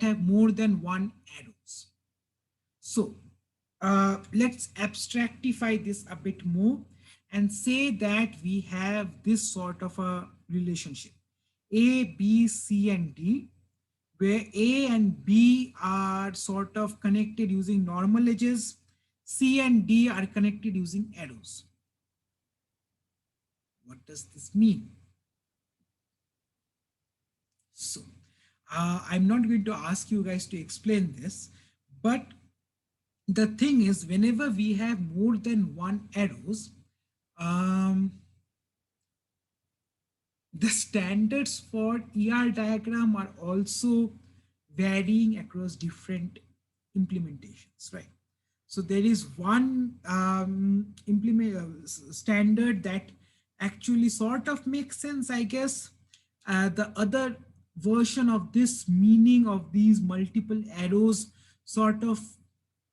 have more than one arrows. So let's abstractify this a bit more and say that we have this sort of a relationship A, B, C, and D, where A and B are sort of connected using normal edges. C and D are connected using arrows. What does this mean? So I'm not going to ask you guys to explain this, but the thing is, whenever we have more than one arrows, um, the standards for ER diagram are also varying across different implementations, right? So there is one standard that actually sort of makes sense, I guess. The other version of this meaning of these multiple arrows sort of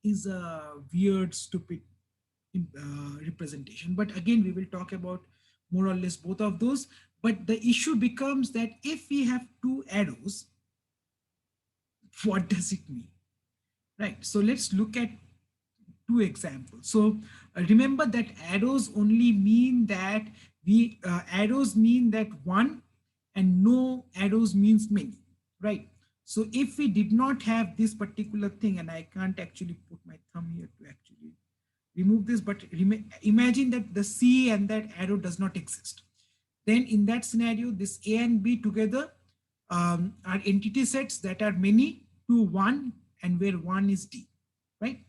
is a weird, stupid representation. But again, we will talk about more or less both of those. But the issue becomes that if we have two arrows, what does it mean? Right. So let's look at two examples. So remember that arrows only mean that arrows mean that one, and no arrows means many, right? So if we did not have this particular thing, and I can't actually put my thumb here to actually remove this, but imagine that the C and that arrow does not exist. Then in that scenario, this A and B together are entity sets that are many to one, and where one is D, right?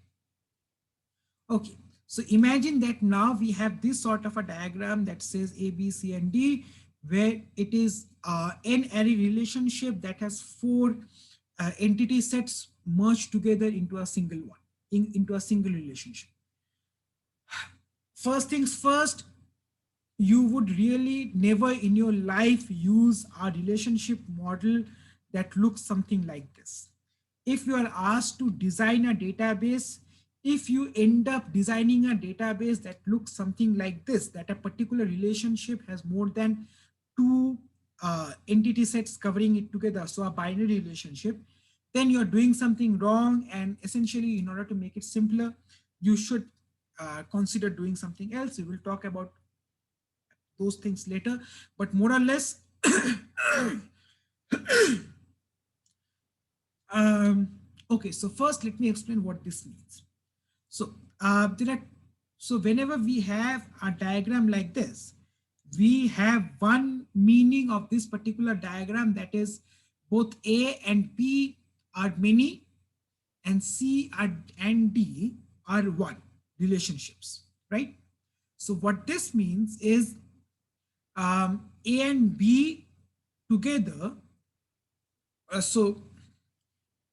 Okay, so imagine that now we have this sort of a diagram that says A, B, C, and D, where it is an array relationship that has four entity sets merged together into a single one, into a single relationship. First things first, you would really never in your life use a relationship model that looks something like this. If you are asked to design a database, if you end up designing a database that looks something like this, that a particular relationship has more than two entity sets covering it together, so a binary relationship, then you're doing something wrong. And essentially, in order to make it simpler, you should consider doing something else. We will talk about those things later, but more or less, okay, so first let me explain what this means. So so whenever we have a diagram like this, we have one meaning of this particular diagram, that is both A and B are many, and and D are one relationships, right? So what this means is A and B together. So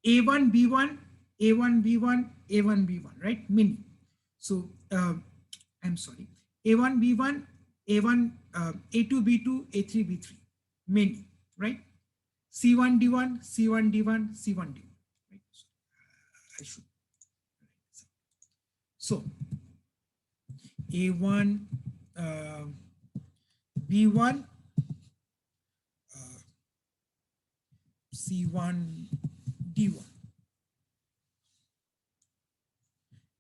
A1, B1, A1, B1, A1, B1, right? Mini. So I'm sorry, A1, B1, A1, A2, B2, A3, B3, many, right? C1, D1, C1, D1, C1, D1, right? So, I should. So A1, B1, C1, D1.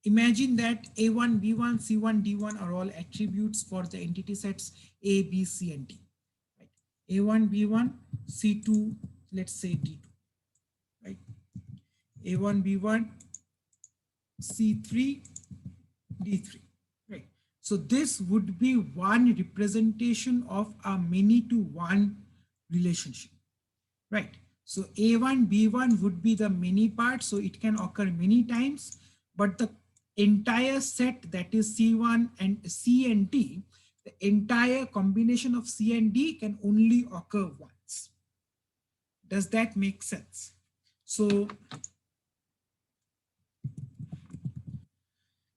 Imagine that A1, B1, C1, D1 are all attributes for the entity sets A, B, C, and D. Right? A1, B1, C2, let's say D2. Right? A1, B1, C3, D3. Right? So this would be one representation of a many to one relationship. Right? So A1, B1 would be the many part, so it can occur many times, but the entire set, that is C1 and C and D, the entire combination of C and D can only occur once. Does that make sense? So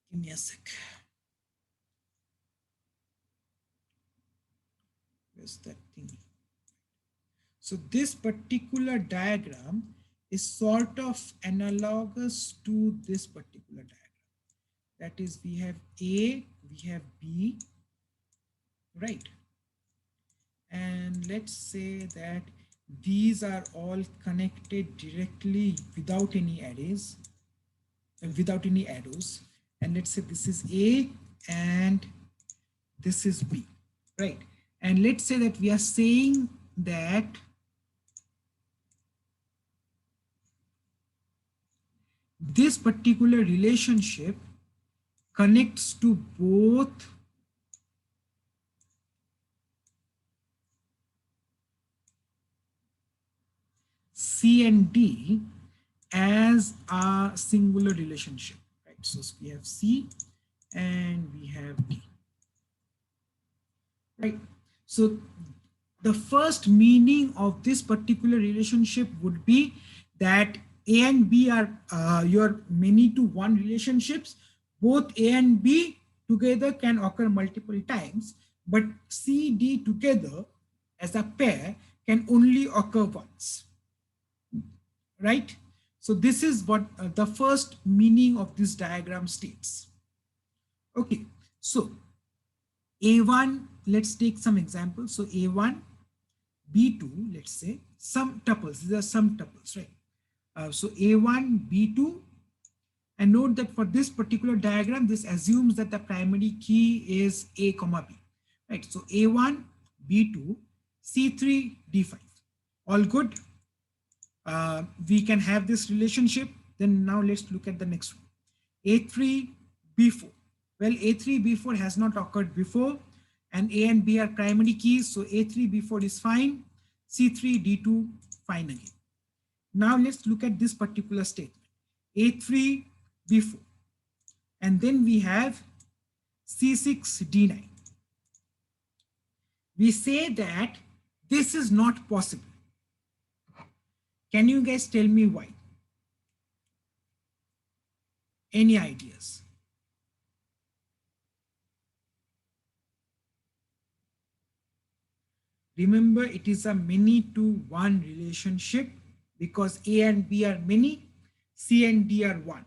give me a sec. Where's that thing? So this particular diagram is sort of analogous to this particular diagram. That is, we have A, we have B, right? And let's say that these are all connected directly without any arrays, without any arrows. And let's say this is A and this is B, right? And let's say that we are saying that this particular relationship connects to both C and D as a singular relationship, right? So we have C and we have D, right? So the first meaning of this particular relationship would be that A and B are your many to one relationships. Both A and B together can occur multiple times, but C, D together as a pair can only occur once, right? So this is what the first meaning of this diagram states. Okay, so A1, let's take some examples. So A1, B2, let's say some tuples, these are some tuples, right? So A1, B2, and note that for this particular diagram, this assumes that the primary key is A comma B, right? So A1, B2, C3, D5, all good. We can have this relationship. Then now let's look at the next one. A3, B4. Well, A3, B4 has not occurred before, and A and B are primary keys. So A3, B4 is fine. C3, D2, fine again. Now let's look at this particular statement. A3, B4. And then we have C6, D9. We say that this is not possible. Can you guys tell me why? Any ideas? Remember, it is a many to one relationship because A and B are many, C and D are one,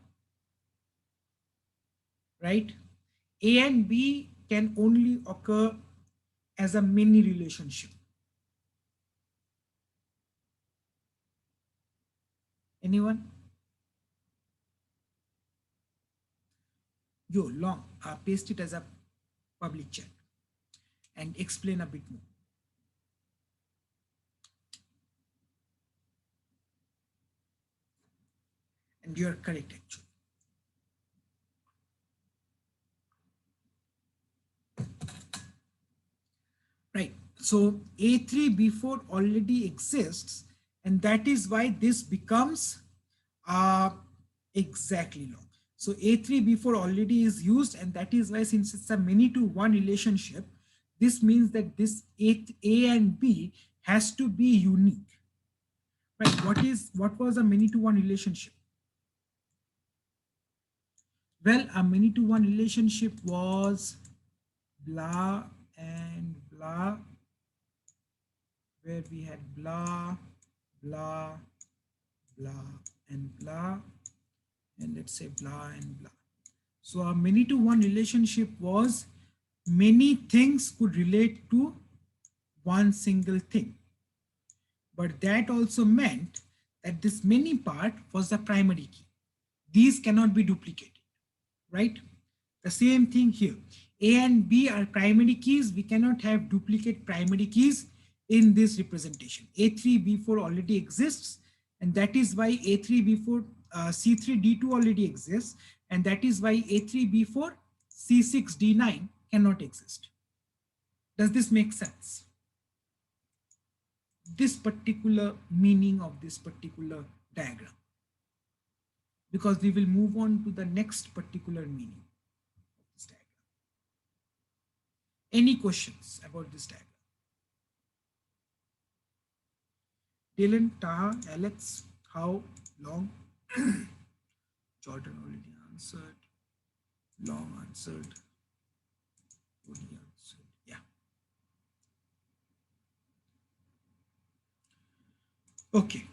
right? A and B can only occur as a many relationship. Anyone? Yo, long, paste it as a public chat and explain a bit more. And you are correct actually. Right. So A3, B4 already exists, and that is why this becomes exactly long. So A3, B4 already is used, and that is why, since it's a many to one relationship, this means that this A and B has to be unique. Right. What was a many to one relationship? Well, a many to one relationship was blah and blah, where we had blah, blah, blah, and blah, and let's say blah and blah. So a many to one relationship was many things could relate to one single thing. But that also meant that this many part was the primary key. These cannot be duplicated, right? The same thing here. A and B are primary keys. We cannot have duplicate primary keys in this representation. A3, B4 already exists, and that is why A3, B4, C3, D2 already exists, and that is why A3, B4, C6, D9 cannot exist. Does this make sense? This particular meaning of this particular diagram, because we will move on to the next particular meaning of this diagram. Any questions about this diagram? Dylan, Taha, Alex, how long? Jordan already answered. Long answered. Only answered. Yeah. Okay.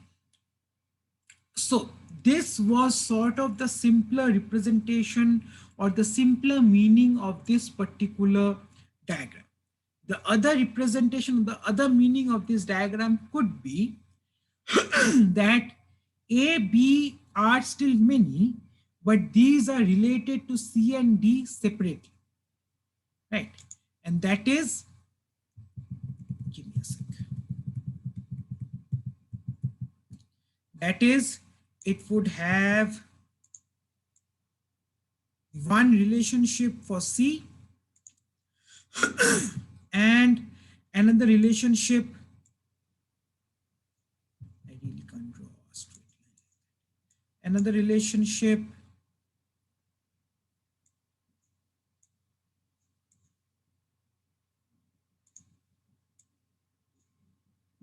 So this was sort of the simpler representation or the simpler meaning of this particular diagram. The other representation, the other meaning of this diagram could be that A, B are still many, but these are related to C and D separately, right? And that is, give me a sec. That is, it would have one relationship for C and another relationship. I really can't draw a straight line. Another relationship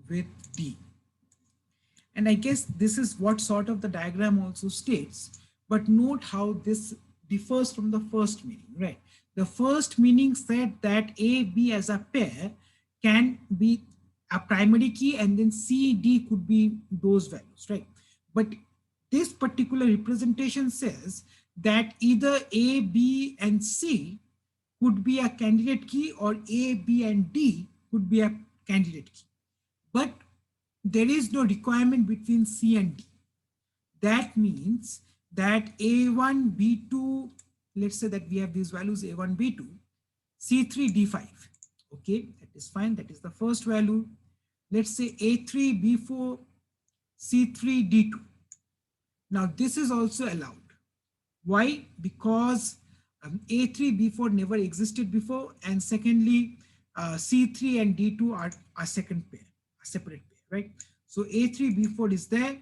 with D. And I guess this is what sort of the diagram also states. But note how this differs from the first meaning, right? The first meaning said that A, B as a pair can be a primary key, and then C, D could be those values, right? But this particular representation says that either A, B, and C could be a candidate key, or A, B, and D could be a candidate key. But there is no requirement between C and D. That means that A1, B2, let's say that we have these values A1, B2, C3, D5. Okay, that is fine. That is the first value. Let's say A3, B4, C3, D2. Now this is also allowed. Why? Because A3, B4 never existed before, and secondly, C3 and D2 are a second pair, a separate pair, right? So A3, B4 is there.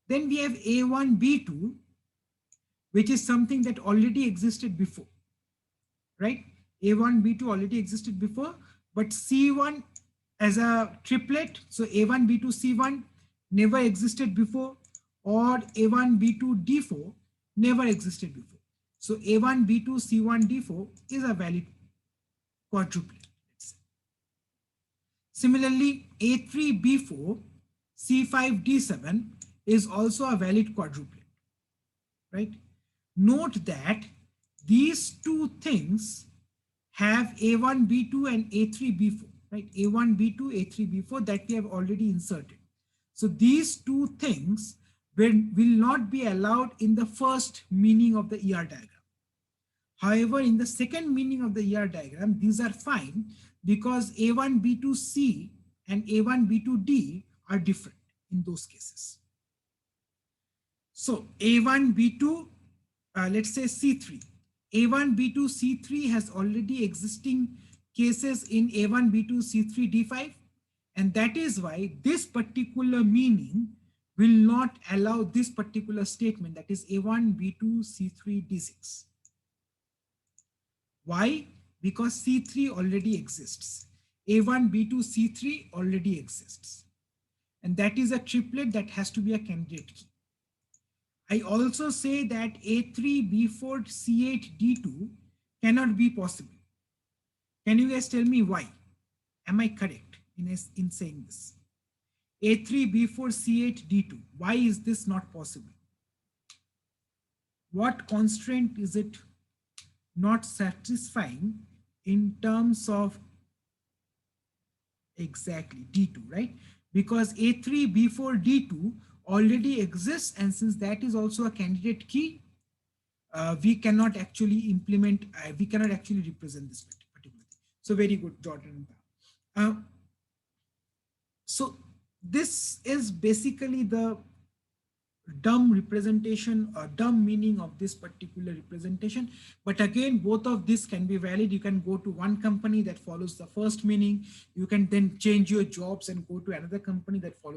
Then we have A1, B2, which is something that already existed before, right? A1, B2 already existed before, but C1 as a triplet, so A1, B2, C1 never existed before, or A1, B2, D4 never existed before. So A1, B2, C1, D4 is a valid quadruplet. Similarly, A3, B4, C5, D7 is also a valid quadruplet, right? Note that these two things have A1, B2 and A3, B4, right? A1, B2, A3, B4 that we have already inserted. So these two things will not be allowed in the first meaning of the ER diagram. However, in the second meaning of the ER diagram, these are fine because A1, B2, C and A1, B2, D are different in those cases. So A1, B2, let's say C3. A1, B2, C3 has already existing cases in A1, B2, C3, D5. And that is why this particular meaning will not allow this particular statement, that is A1, B2, C3, D6. Why? Because C3 already exists. A1, B2, C3 already exists. And that is a triplet that has to be a candidate key. I also say that A3, B4, C8, D2 cannot be possible. Can you guys tell me why? Am I correct in saying this? A3, B4, C8, D2. Why is this not possible? What constraint is it not satisfying in terms of exactly D2, right? Because A3, B4, D2 already exists, and since that is also a candidate key, we cannot actually implement, we cannot actually represent this particular thing. So very good, Jordan. So this is basically the dumb representation or dumb meaning of this particular representation. But again, both of this can be valid. You can go to one company that follows the first meaning. You can then change your jobs and go to another company that follows